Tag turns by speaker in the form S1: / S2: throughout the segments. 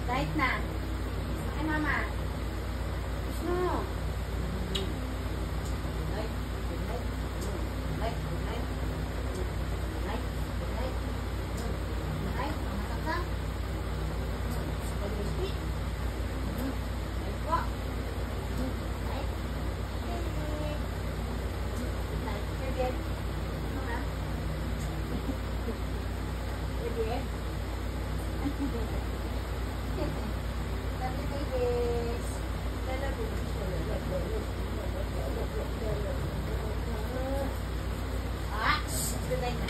S1: Night na. Ay, mama. Gusto mo. Night. Good night. Night. Good night. Night. Good night. Good night. Mamatag ka. Pag-isip. Night po. Night. Good night. Good night. Mama. Good night. Lovely babies. Ah, good night na.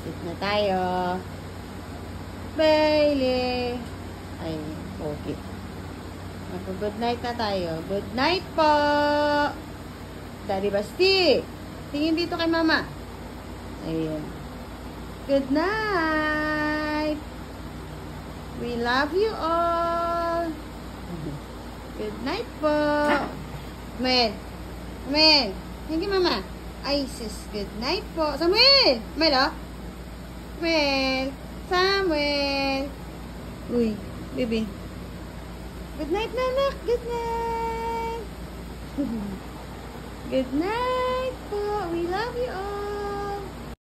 S1: Sleep na tayo. Bailey. Ay, okay. Mag-good night na tayo. Good night po. Daddy Basti. Tingin dito kay mama. Ayan. Good night. We love you all. Good night po. Samuel. Samuel. Thank you, mama. Ay, sis. Good night po. Samuel. Samuel, oh. Samuel. Samuel. Uy, baby. Good night, nanak. Good night. Good night po. We love you all.